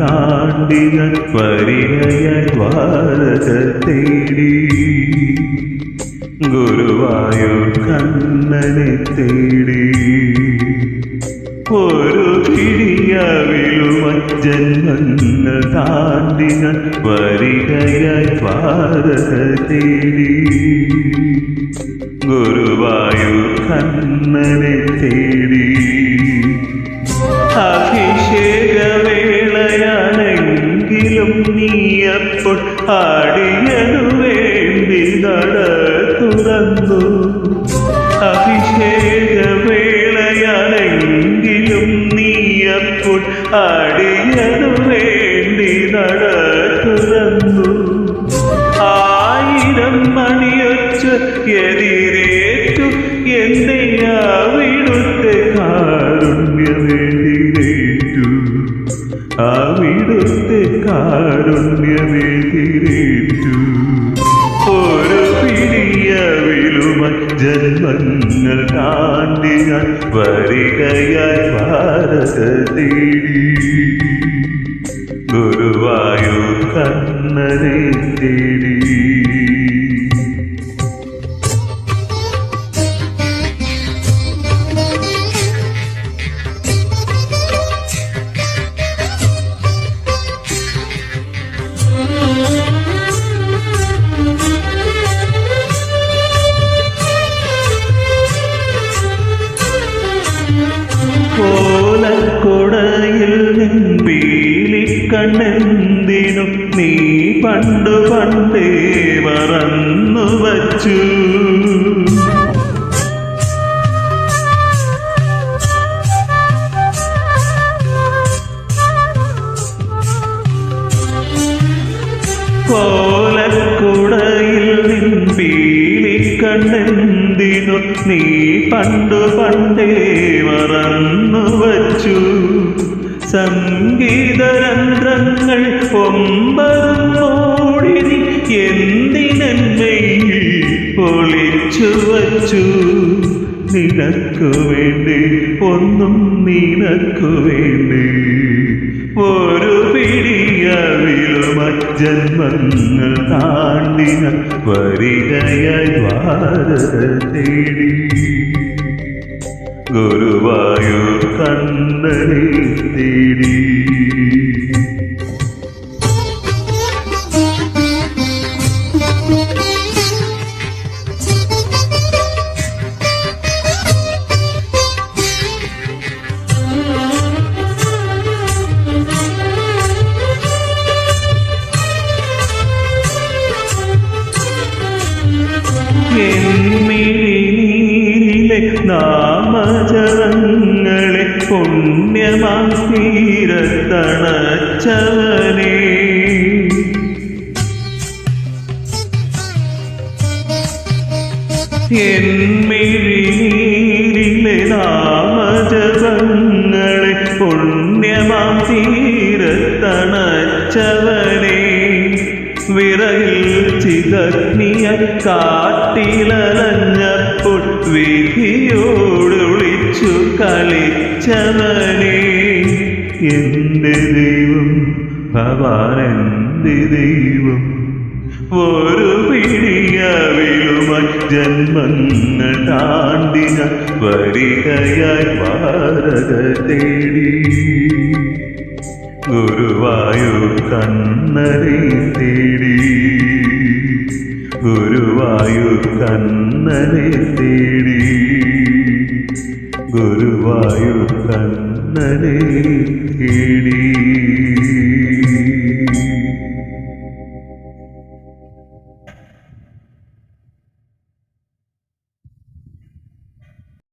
താണ്ടി ഞാൻ വരികയായി ദ്വാരക തേടി ഗുരുവായൂർ കണ്ണനെ തേടി ഒരു പിടിയാവിലുമായി ജന്മങ്ങൾ താണ്ടി ഞാൻ വരികയായി ദ്വാരക തേടി ഗുരുവായൂർ കണ്ണനെ തേടി അഭിഷേകവേളയാണെങ്കിലും നീയപ്പോൾ ആടിയനു വേണ്ടി നട തുറന്നു അഭിഷേകവേളയാണെങ്കിലും നീയപ്പോൾ ആടിയനു വേണ്ടി നട തുറന്നു ആയിരം മണിയൊച്ച എതിരേറ്റു എന്നെ അവിടുത്തെ കാരുണ്യമെതിരേറ്റു അവിടുത്തെ കാരുണ്യമെതിരേറ്റു ഒരു പിടിയവിലുമായി ജന്മങ്ങൾ താണ്ടി ഞാൻ വരികയായി ഭാരത തേടി ഗുരുവായൂർ കണ്ണനെ തേടി കോലക്കൊടയിൽ നിൻപീലിക്കണ്ണെന്തിനും നീ പണ്ടു പണ്ടേ മറന്നു വച്ചു കോലക്കൊടയിൽ നിൻപീലിക്കണ്ണെന്തിനു നീ പണ്ടു പണ്ടേ മറന്നു വച്ചു സംഗീതരന്ധ്രങ്ങൾ ഒമ്പതും മൂടി നീ എന്തിനെന്മയിൽ ഒളിച്ചു വച്ചു നിനക്കു വേണ്ടി ഒന്നും നിനക്കു വേണ്ടി ഒരു പിടിയവിലുമായി ജന്മങ്ങൾ താണ്ടി ഞാൻ വരികയായി ദ്വാരക തേടി ഗുരുവായൂർ കണ്ണനെ തേടി എന്നിലെ നാമജപങ്ങളെ പുണ്യമാം തീരത്തണച്ചവനേ എന്നിലെ നാമജപങ്ങളെ പുണ്യമാം തീരത്തണച്ചവനേ വിറകിൽ ചിതഗ്നിയ കാട്ടിലലഞ്ഞപ്പോൾ വിധിയോടൊളിച്ചു കളിച്ചവനേ എൻ്റെ ദൈവം ഭവാനെൻ്റെ ദൈവം ഒരു പിടിയവിലുമായി ജന്മങ്ങൾ താണ്ടി ഞാൻ വരികയായി ഭാരത തേടി ഗുരുവായൂർ കണ്ണനെ തേടി ഗുരുവായൂർ കണ്ണനെ തേടി ഗുരുവായൂർ കണ്ണനെ തേടി.